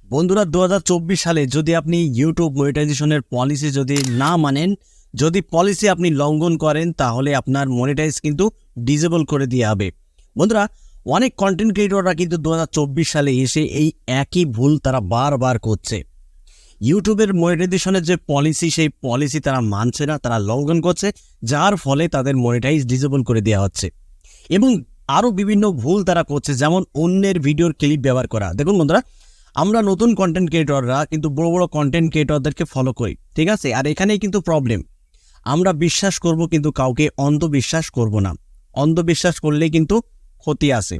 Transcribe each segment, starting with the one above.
বন্ধুরা 2024 সালে যদি আপনি ইউটিউব মনিটাইজেশনের পলিসি যদি না মানেন, যদি পলিসি আপনি লঙ্ঘন করেন, তাহলে আপনার মনিটাইজ কিন্তু ডিসেবল করে দেওয়া হবে। বন্ধুরা, অনেক কন্টেন্ট ক্রিয়েটররা কিন্তু 2024 সালে এসে এই একই ভুল তারা বারবার করছে। ইউটিউবের মনিটাইজেশনের যে পলিসি, সেই পলিসি তারা মানছে না, তারা লঙ্ঘন করছে, যার ফলে তাদের মনিটাইজ ডিসেবল করে দেওয়া হচ্ছে। এবং আরও বিভিন্ন ভুল তারা করছে, যেমন অন্যের ভিডিওর ক্লিপ ব্যবহার করা। দেখুন বন্ধুরা, আমরা নতুন কন্টেন্ট ক্রিয়েটররা কিন্তু বড় বড় কন্টেন্ট ক্রিয়েটরদেরকে ফলো করি, ঠিক আছে? আর এখানেই কিন্তু প্রবলেম, আমরা বিশ্বাস করব কিন্তু কাউকে অন্ধবিশ্বাস করব না। অন্ধবিশ্বাস করলেই কিন্তু ক্ষতি আছে।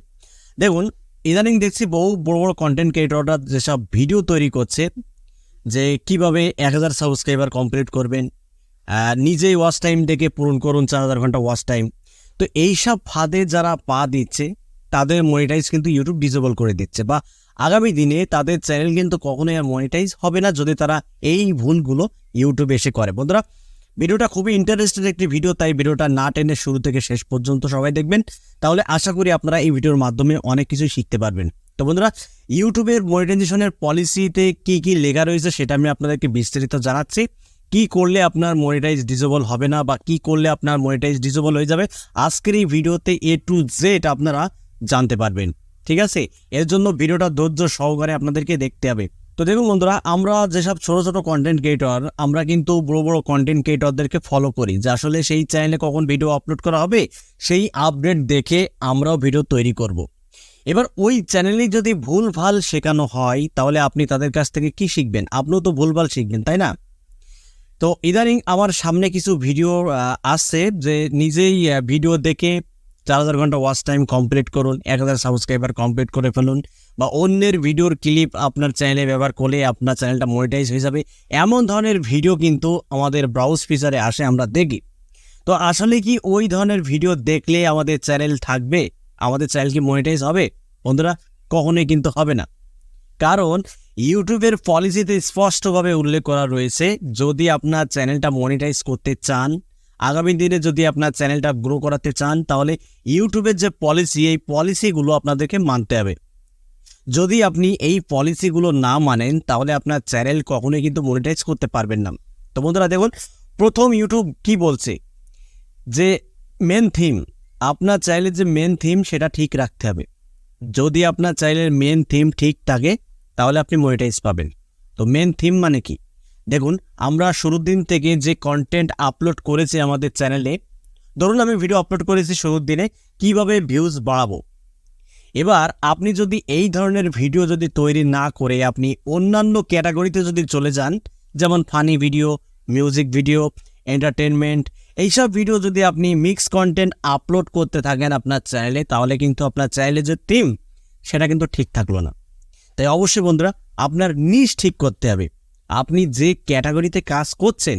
দেখুন, ইদানিং দেখছি বহু বড় বড় কন্টেন্ট ক্রিয়েটররা যেসব ভিডিও তৈরি করছে, যে কিভাবে 1000 সাবস্ক্রাইবার কমপ্লিট করবেন, নিজেই ওয়াচ টাইম দেখে পূরণ করুন 4000 ঘন্টা ওয়াচ টাইম। তো এইসব ফাঁদে যারা পা দিচ্ছে, তাদের মনিটাইজ কিন্তু ইউটিউব ডিসেবল করে দিচ্ছে, বা আগামী দিনে তাদের চ্যানেল কিন্তু কখনোই আর মনিটাইজ হবে না যদি তারা এই ভুলগুলো ইউটিউবে এসে করে। বন্ধুরা, ভিডিওটা খুবই ইন্টারেস্টেড একটি ভিডিও, তাই ভিডিওটা না টেনে শুরু থেকে শেষ পর্যন্ত সবাই দেখবেন, তাহলে আশা করি আপনারা এই ভিডিওর মাধ্যমে অনেক কিছুই শিখতে পারবেন। তো বন্ধুরা, ইউটিউবের মনিটাইজেশনের পলিসিতে কি কি লেখা রয়েছে সেটা আমি আপনাদেরকে বিস্তারিত জানাচ্ছি। কি করলে আপনার মনিটাইজ ডিসেবল হবে না, বা কি করলে আপনার মনিটাইজ ডিসেবল হয়ে যাবে, আজকের এই ভিডিওতে A to Z আপনারা জানতে পারবেন, ঠিক আছে? এর জন্য ভিডিওটা ধৈর্য সহকারে আপনাদেরকে দেখতে হবে। তো দেখুন বন্ধুরা, আমরা যেসব ছোট ছোট কন্টেন্ট ক্রিয়েটর, আমরা কিন্তু বড় বড় কন্টেন্ট ক্রিয়েটরদেরকে ফলো করি, যে আসলে সেই চ্যানেলে কখন ভিডিও আপলোড করা হবে সেই আপডেট দেখে আমরাও ভিডিও তৈরি করব। এবার ওই চ্যানেলে যদি ভুলভাল শেখানো হয়, তাহলে আপনি তাদের কাছ থেকে কি শিখবেন? আপনিও তো ভুলভাল শিখবেন, তাই না? তো ইদানিং আমার সামনে কিছু ভিডিও আসছে, যে নিজেই ভিডিও দেখে 4000 ঘন্টা ওয়াচ টাইম কমপ্লিট করুন, 1000 সাবস্ক্রাইবার কমপ্লিট করে ফেলুন, বা অন্যের ভিডিওর ক্লিপ আপনার চ্যানেলে ব্যবহার করলে আপনার চ্যানেলটা মনিটাইজ হয়ে যাবে, এমন ধরনের ভিডিও কিন্তু আমাদের ব্রাউজ ফিচারে আসে, আমরা দেখি। তো আসলে কি ওই ধরনের ভিডিও দেখলে আমাদের চ্যানেল থাকবে? আমাদের চ্যানেল কি মনিটাইজ হবে? বন্ধুরা, কখনোই কিন্তু হবে না। কারণ ইউটিউবের পলিসিতে স্পষ্টভাবে উল্লেখ করা রয়েছে, যদি আপনার চ্যানেলটা মনিটাইজ করতে চান, আগামী দিনে যদি আপনার চ্যানেলটা গ্রো করাতে চান, তাহলে ইউটিউবের যে পলিসি, এই পলিসিগুলো আপনাদেরকে মানতে হবে। যদি আপনি এই পলিসিগুলো না মানেন, তাহলে আপনার চ্যানেল কখনোই কিন্তু মনিটাইজ করতে পারবেন না। তো বন্ধুরা দেখুন, প্রথম ইউটিউব কি বলছে, যে মেন থিম, আপনার চ্যানেলের যে মেন থিম সেটা ঠিক রাখতে হবে। যদি আপনার চ্যানেলের মেন থিম ঠিক থাকে, তাহলে আপনি মনিটাইজ পাবেন। তো মেন থিম মানে কি? দেখুন, আমরা শুরুর দিন থেকে যে কন্টেন্ট আপলোড করেছি আমাদের চ্যানেলে, ধরুন আমি ভিডিও আপলোড করেছি শুরুর দিনে কিভাবে ভিউজ বাড়াবো। এবার আপনি যদি এই ধরনের ভিডিও যদি তৈরি না করে আপনি অন্যান্য ক্যাটাগরিতে যদি চলে যান, যেমন funny video, music video, entertainment, এইসব ভিডিও যদি আপনি মিক্স কন্টেন্ট আপলোড করতে থাকেন আপনার চ্যানেলে, তাহলে কিন্তু আপনার চ্যানেলের যে থিম সেটা কিন্তু ঠিক থাকলো না। তাই অবশ্যই বন্ধুরা, আপনার নিশ ঠিক করতে হবে। আপনি যে ক্যাটাগরিতে কাজ করছেন,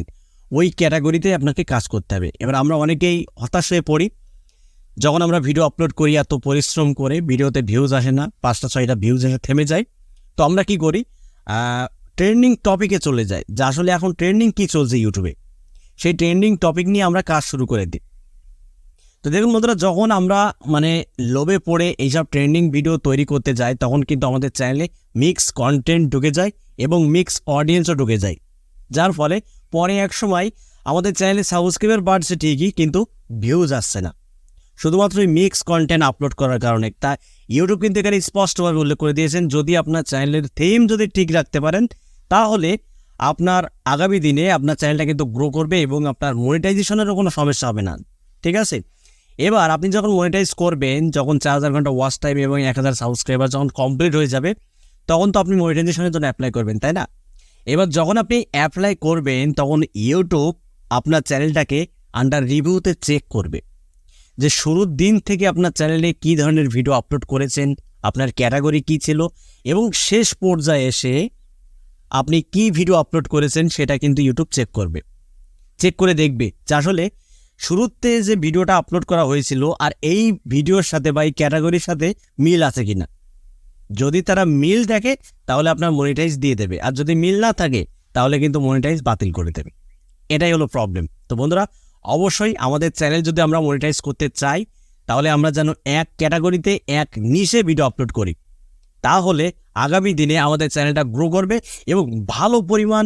ওই ক্যাটাগরিতে আপনাকে কাজ করতে হবে। এবার আমরা অনেকেই হতাশ হয়ে পড়ি, যখন আমরা ভিডিও আপলোড করি এত পরিশ্রম করে, ভিডিওতে ভিউজ আসে না, 5টা 6টা ভিউজ এসে থেমে যায়। তো আমরা কি করি, ট্রেন্ডিং টপিকে চলে যাই, যে আসলে এখন ট্রেন্ডিং কি চলছে ইউটিউবে, সেই ট্রেন্ডিং টপিক নিয়ে আমরা কাজ শুরু করে দিই। তো দেখুন বন্ধুরা, যখন আমরা লোভে পড়ে এইসব ট্রেন্ডিং ভিডিও তৈরি করতে যাই, তখন কিন্তু আমাদের চ্যানেলে মিক্স কন্টেন্ট ঢুকে যায় এবং মিক্স অডিয়েন্সও ঢুকে যায়, যার ফলে পরে এক সময় আমাদের চ্যানেলে সাবস্ক্রাইবার বাড়ছে ঠিকই, কিন্তু ভিউজ আসছে না, শুধুমাত্র মিক্স কন্টেন্ট আপলোড করার কারণে। তা ইউটিউব কিন্তু এখানে স্পষ্টভাবে উল্লেখ করে দিয়েছেন, যদি আপনার চ্যানেলের থিম যদি ঠিক রাখতে পারেন, তাহলে আপনার আগামী দিনে আপনার চ্যানেলটা কিন্তু গ্রো করবে এবং আপনার মনিটাইজেশনেরও কোনো সমস্যা হবে না, ঠিক আছে? এবার আপনি যখন মনিটাইজ করবেন, যখন 4000 ঘন্টা ওয়াচ টাইম এবং 1000 সাবস্ক্রাইবার যখন কমপ্লিট হয়ে যাবে, তখন তো আপনি মনিটাইজেশনের জন্য অ্যাপ্লাই করবেন, তাই না? এবার যখন আপনি অ্যাপ্লাই করবেন, তখন ইউটিউব আপনার চ্যানেলটাকে আন্ডার রিভিউতে চেক করবে, যে শুরুর দিন থেকে আপনার চ্যানেলে কী ধরনের ভিডিও আপলোড করেছেন, আপনার ক্যাটাগরি কী ছিল, এবং শেষ পর্যায়ে এসে আপনি কি ভিডিও আপলোড করেছেন সেটা কিন্তু ইউটিউব চেক করবে। চেক করে দেখবে যে আসলে শুরুতে যে ভিডিওটা আপলোড করা হয়েছিল আর এই ভিডিওর সাথে বা এই ক্যাটাগরির সাথে মিল আছে কিনা। যদি তারা মিল দেখে, তাহলে আপনার মনিটাইজ দিয়ে দেবে, আর যদি মিল না থাকে, তাহলে কিন্তু মনিটাইজ বাতিল করে দেবে। এটাই হলো প্রবলেম। তো বন্ধুরা, অবশ্যই আমাদের চ্যানেল যদি আমরা মনিটাইজ করতে চাই, তাহলে আমরা যেন এক ক্যাটাগরিতে এক নিশে ভিডিও আপলোড করি, তাহলে আগামী দিনে আমাদের চ্যানেলটা গ্রো করবে এবং ভালো পরিমাণ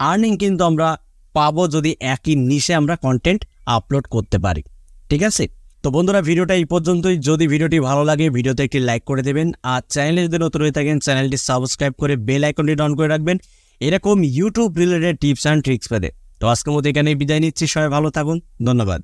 আর্নিং কিন্তু আমরা পাবো যদি একই নিশে আমরা কন্টেন্ট আপলোড করতে পারি। ঠিক আছে, তো বন্ধুরা ভিডিওটা এই পর্যন্তই। যদি ভিডিওটি ভালো লাগে ভিডিওতে একটি লাইক করে দেবেন, আর চ্যানেলে যদি নতুন হয়ে থাকেন চ্যানেলটি সাবস্ক্রাইব করে বেল আইকনটি অন করে রাখবেন এরকম YouTube related tips and tricks পেতে। তো আজকের মতো এখানেই বিদায় নিচ্ছি, সবাই ভালো থাকুন, ধন্যবাদ।